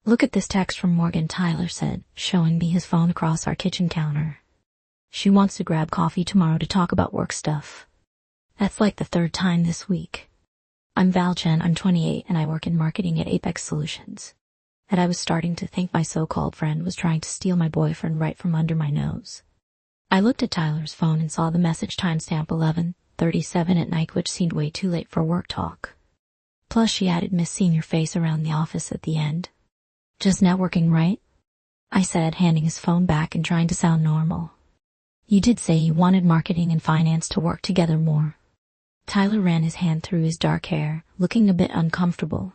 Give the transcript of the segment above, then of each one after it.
"Look at this text from Morgan," Tyler said, showing me his phone across our kitchen counter. "She wants to grab coffee tomorrow to talk about work stuff. That's like the third time this week. I'm Val Chen, I'm 28 and I work in marketing at Apex Solutions." And I was starting to think my so-called friend was trying to steal my boyfriend right from under my nose. I looked at Tyler's phone and saw the message timestamp 11:37 at night, which seemed way too late for work talk. Plus she added Miss Senior Face around the office at the end. "Just networking, right?" I said, handing his phone back and trying to sound normal. "You did say you wanted marketing and finance to work together more." Tyler ran his hand through his dark hair, looking a bit uncomfortable.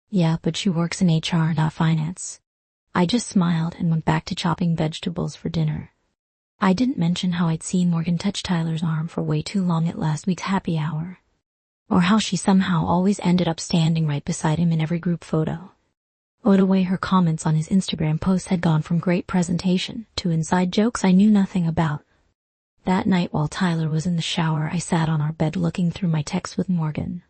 "Yeah, but she works in HR, not finance." I just smiled and went back to chopping vegetables for dinner. I didn't mention how I'd seen Morgan touch Tyler's arm for way too long at last week's happy hour. Or how she somehow always ended up standing right beside him in every group photo. Or the way her comments on his Instagram posts had gone from great presentation to inside jokes I knew nothing about. That night while Tyler was in the shower, I sat on our bed looking through my texts with Morgan.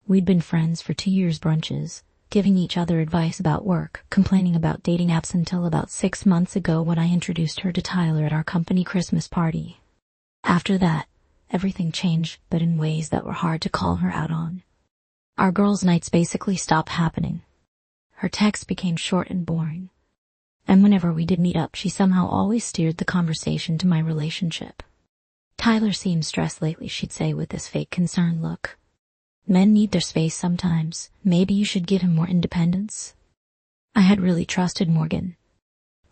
We'd been friends for 2 years, brunches, giving each other advice about work, complaining about dating apps until about 6 months ago when I introduced her to Tyler at our company Christmas party. After that, everything changed, but in ways that were hard to call her out on. Our girls' nights basically stopped happening. Her texts became short and boring. And whenever we did meet up, she somehow always steered the conversation to my relationship. "Tyler seems stressed lately," she'd say with this fake concerned look. "Men need their space sometimes. Maybe you should give him more independence." I had really trusted Morgan.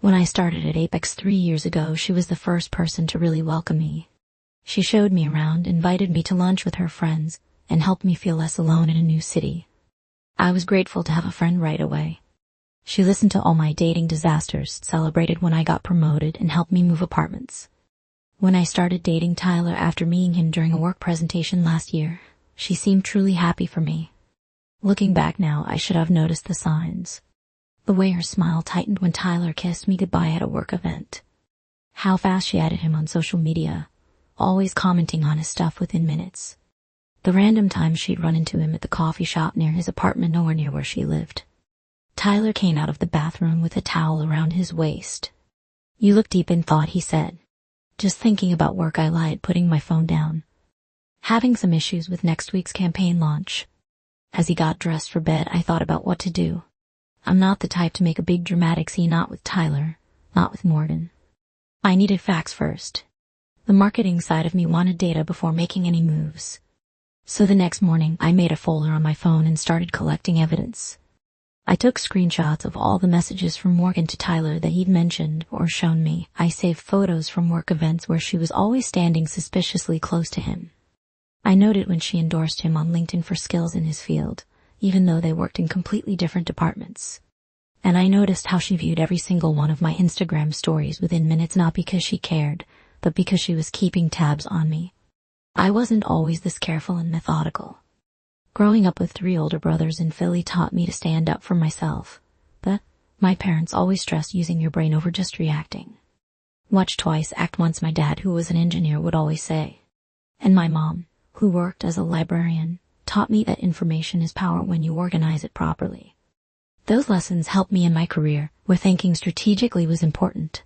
When I started at Apex 3 years ago, she was the first person to really welcome me. She showed me around, invited me to lunch with her friends, and helped me feel less alone in a new city. I was grateful to have a friend right away. She listened to all my dating disasters, celebrated when I got promoted, and helped me move apartments. When I started dating Tyler after meeting him during a work presentation last year, she seemed truly happy for me. Looking back now, I should have noticed the signs. The way her smile tightened when Tyler kissed me goodbye at a work event. How fast she added him on social media, always commenting on his stuff within minutes. The random times she'd run into him at the coffee shop near his apartment nowhere near where she lived. Tyler came out of the bathroom with a towel around his waist. "You look deep in thought," he said. "Just thinking about work," I lied, putting my phone down. "Having some issues with next week's campaign launch." As he got dressed for bed, I thought about what to do. I'm not the type to make a big dramatic scene, not with Tyler, not with Morgan. I needed facts first. The marketing side of me wanted data before making any moves. So the next morning, I made a folder on my phone and started collecting evidence. I took screenshots of all the messages from Morgan to Tyler that he'd mentioned or shown me. I saved photos from work events where she was always standing suspiciously close to him. I noted when she endorsed him on LinkedIn for skills in his field, even though they worked in completely different departments. And I noticed how she viewed every single one of my Instagram stories within minutes, not because she cared, but because she was keeping tabs on me. I wasn't always this careful and methodical. Growing up with 3 older brothers in Philly taught me to stand up for myself, but my parents always stressed using your brain over just reacting. "Watch twice, act once," my dad, who was an engineer, would always say. And my mom, who worked as a librarian, taught me that information is power when you organize it properly. Those lessons helped me in my career, where thinking strategically was important.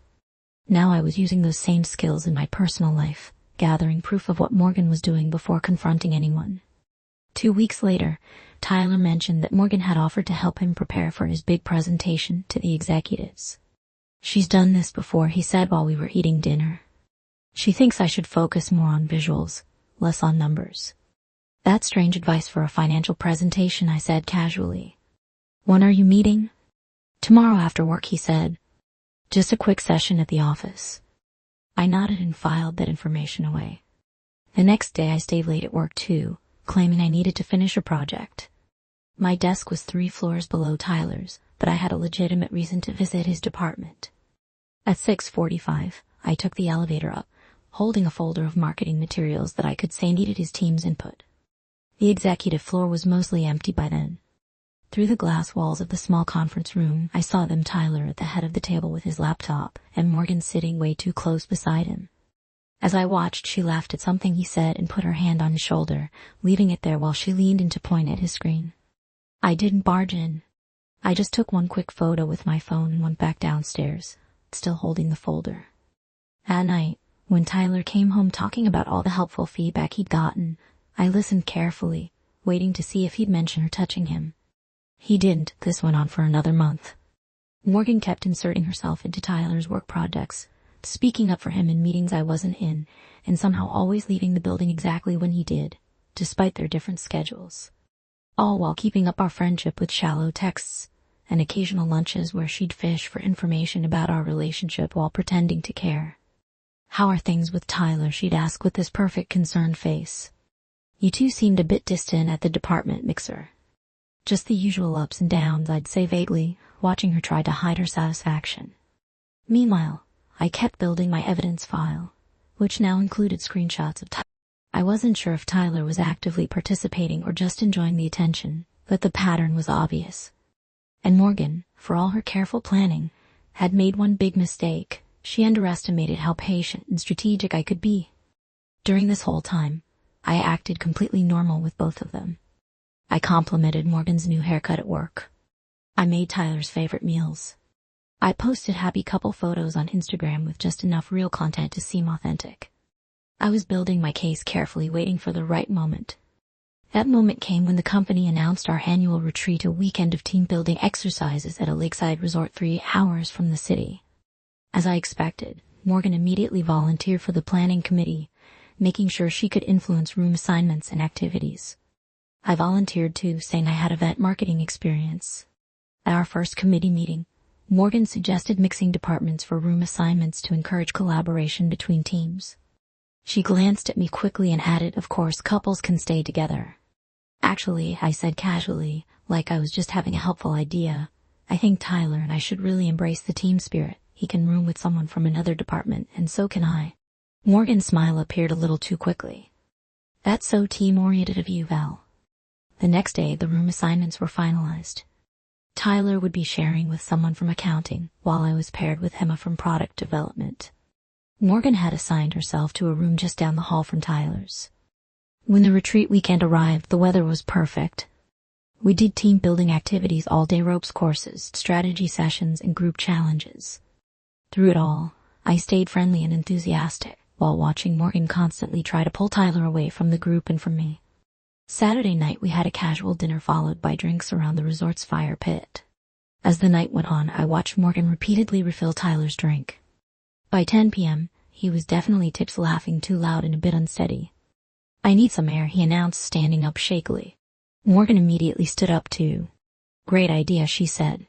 Now I was using those same skills in my personal life, gathering proof of what Morgan was doing before confronting anyone. 2 weeks later, Tyler mentioned that Morgan had offered to help him prepare for his big presentation to the executives. "She's done this before," he said while we were eating dinner. "She thinks I should focus more on visuals, less on numbers." "That's strange advice for a financial presentation," I said casually. "When are you meeting?" "Tomorrow after work," he said. "Just a quick session at the office." I nodded and filed that information away. The next day I stayed late at work too, claiming I needed to finish a project. My desk was 3 floors below Tyler's, but I had a legitimate reason to visit his department. At 6:45, I took the elevator up, holding a folder of marketing materials that I could say needed his team's input. The executive floor was mostly empty by then. Through the glass walls of the small conference room, I saw them, Tyler at the head of the table with his laptop, and Morgan sitting way too close beside him. As I watched, she laughed at something he said and put her hand on his shoulder, leaving it there while she leaned in to point at his screen. I didn't barge in. I just took one quick photo with my phone and went back downstairs, still holding the folder. At night, when Tyler came home talking about all the helpful feedback he'd gotten, I listened carefully, waiting to see if he'd mention her touching him. He didn't. This went on for another month. Morgan kept inserting herself into Tyler's work projects, speaking up for him in meetings I wasn't in, and somehow always leaving the building exactly when he did, despite their different schedules. All while keeping up our friendship with shallow texts and occasional lunches where she'd fish for information about our relationship while pretending to care. "How are things with Tyler?" she'd ask with this perfect concerned face. "You two seemed a bit distant at the department mixer." "Just the usual ups and downs," I'd say vaguely, watching her try to hide her satisfaction. Meanwhile, I kept building my evidence file, which now included screenshots of Tyler. I wasn't sure if Tyler was actively participating or just enjoying the attention, but the pattern was obvious. And Morgan, for all her careful planning, had made one big mistake. She underestimated how patient and strategic I could be. During this whole time, I acted completely normal with both of them. I complimented Morgan's new haircut at work. I made Tyler's favorite meals. I posted happy couple photos on Instagram with just enough real content to seem authentic. I was building my case carefully, waiting for the right moment. That moment came when the company announced our annual retreat, a weekend of team-building exercises at a lakeside resort 3 hours from the city. As I expected, Morgan immediately volunteered for the planning committee, making sure she could influence room assignments and activities. I volunteered too, saying I had event marketing experience. At our first committee meeting, Morgan suggested mixing departments for room assignments to encourage collaboration between teams. She glanced at me quickly and added, "Of course, couples can stay together." "Actually," I said casually, like I was just having a helpful idea, "I think Tyler and I should really embrace the team spirit. He can room with someone from another department, and so can I." Morgan's smile appeared a little too quickly. "That's so team-oriented of you, Val." The next day, the room assignments were finalized. Tyler would be sharing with someone from accounting, while I was paired with Emma from product development. Morgan had assigned herself to a room just down the hall from Tyler's. When the retreat weekend arrived, the weather was perfect. We did team-building activities all day, ropes courses, strategy sessions, and group challenges. Through it all, I stayed friendly and enthusiastic, while watching Morgan constantly try to pull Tyler away from the group and from me. Saturday night we had a casual dinner followed by drinks around the resort's fire pit. As the night went on, I watched Morgan repeatedly refill Tyler's drink. By 10 p.m., he was definitely tipsy, laughing too loud and a bit unsteady. "I need some air," he announced, standing up shakily. Morgan immediately stood up too. "Great idea," she said.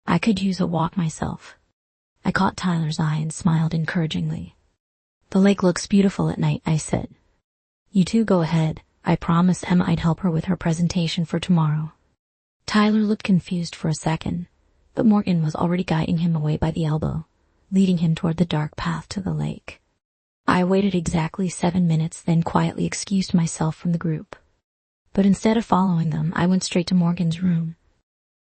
"I could use a walk myself." I caught Tyler's eye and smiled encouragingly. "The lake looks beautiful at night," I said. "You two go ahead." I promised Emma I'd help her with her presentation for tomorrow. Tyler looked confused for a second, but Morgan was already guiding him away by the elbow, leading him toward the dark path to the lake. I waited exactly 7 minutes, then quietly excused myself from the group. But instead of following them, I went straight to Morgan's room.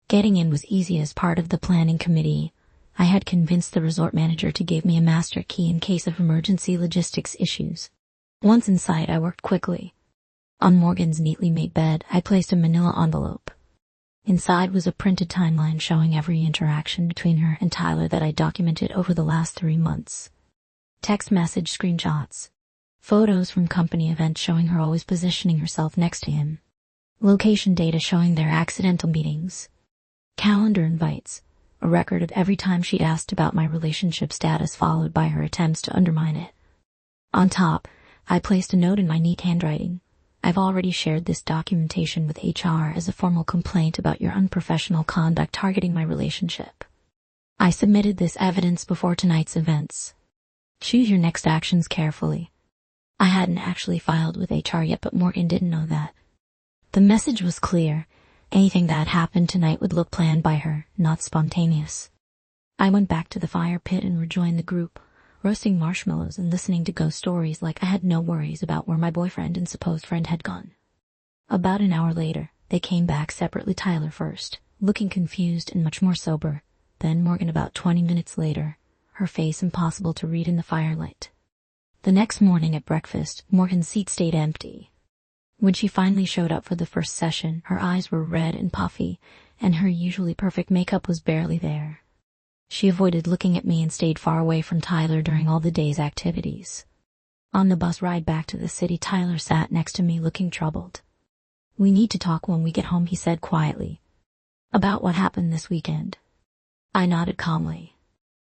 Getting in was easy. As part of the planning committee, I had convinced the resort manager to give me a master key in case of emergency logistics issues. Once inside, I worked quickly. On Morgan's neatly made bed, I placed a manila envelope. Inside was a printed timeline showing every interaction between her and Tyler that I documented over the last 3 months. Text message screenshots. Photos from company events showing her always positioning herself next to him. Location data showing their accidental meetings. Calendar invites. A record of every time she asked about my relationship status, followed by her attempts to undermine it. On top, I placed a note in my neat handwriting. "I've already shared this documentation with HR as a formal complaint about your unprofessional conduct targeting my relationship. I submitted this evidence before tonight's events. Choose your next actions carefully." I hadn't actually filed with HR yet, but Morgan didn't know that. The message was clear. Anything that happened tonight would look planned by her, not spontaneous. I went back to the fire pit and rejoined the group, roasting marshmallows and listening to ghost stories like I had no worries about where my boyfriend and supposed friend had gone. About an hour later, they came back separately, Tyler first, looking confused and much more sober, then Morgan about 20 minutes later, her face impossible to read in the firelight. The next morning at breakfast, Morgan's seat stayed empty. When she finally showed up for the first session, her eyes were red and puffy, and her usually perfect makeup was barely there. She avoided looking at me and stayed far away from Tyler during all the day's activities. On the bus ride back to the city, Tyler sat next to me looking troubled. "We need to talk when we get home," he said quietly. "About what happened this weekend?" I nodded calmly.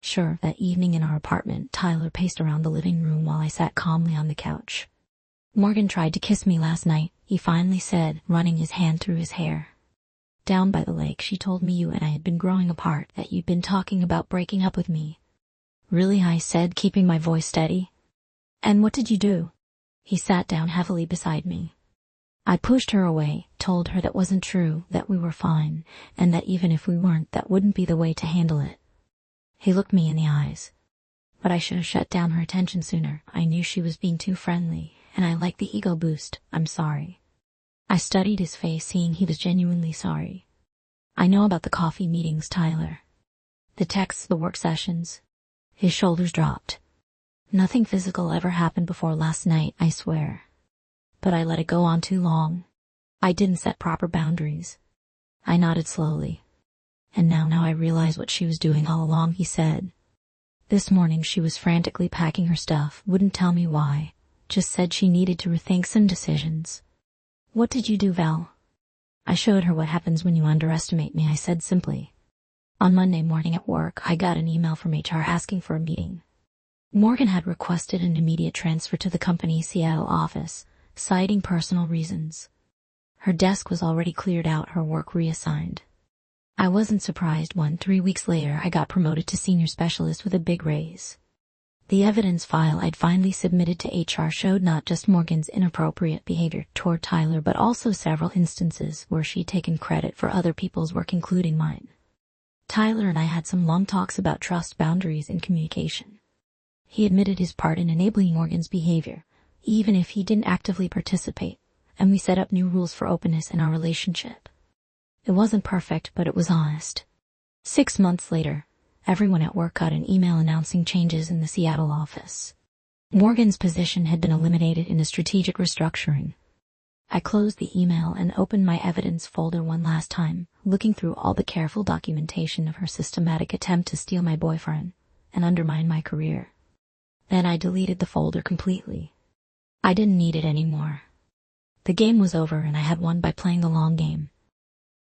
Sure. That evening in our apartment, Tyler paced around the living room while I sat calmly on the couch. "Morgan tried to kiss me last night," he finally said, running his hand through his hair. "Down by the lake, she told me you and I had been growing apart, that you'd been talking about breaking up with me." "Really?" I said, keeping my voice steady. "And what did you do?" He sat down heavily beside me. "I pushed her away, told her that wasn't true, that we were fine, and that even if we weren't, that wouldn't be the way to handle it." He looked me in the eyes. "But I should have shut down her attention sooner. I knew she was being too friendly, and I liked the ego boost. I'm sorry." I studied his face, seeing he was genuinely sorry. "I know about the coffee meetings, Tyler. The texts, the work sessions." His shoulders dropped. "Nothing physical ever happened before last night, I swear. But I let it go on too long. I didn't set proper boundaries." I nodded slowly. "And now I realize what she was doing all along," he said. "This morning she was frantically packing her stuff, wouldn't tell me why, just said she needed to rethink some decisions." "What did you do, Val?" "I showed her what happens when you underestimate me," I said simply. "On Monday morning at work, I got an email from HR asking for a meeting. Morgan had requested an immediate transfer to the company's Seattle office, citing personal reasons. Her desk was already cleared out, her work reassigned. I wasn't surprised when 3 weeks later I got promoted to senior specialist with a big raise. The evidence file I'd finally submitted to HR showed not just Morgan's inappropriate behavior toward Tyler, but also several instances where she'd taken credit for other people's work, including mine. Tyler and I had some long talks about trust, boundaries, and communication. He admitted his part in enabling Morgan's behavior, even if he didn't actively participate, and we set up new rules for openness in our relationship. It wasn't perfect, but it was honest. 6 months later, everyone at work got an email announcing changes in the Seattle office. Morgan's position had been eliminated in a strategic restructuring. I closed the email and opened my evidence folder one last time, looking through all the careful documentation of her systematic attempt to steal my boyfriend and undermine my career. Then I deleted the folder completely. I didn't need it anymore. The game was over, and I had won by playing the long game.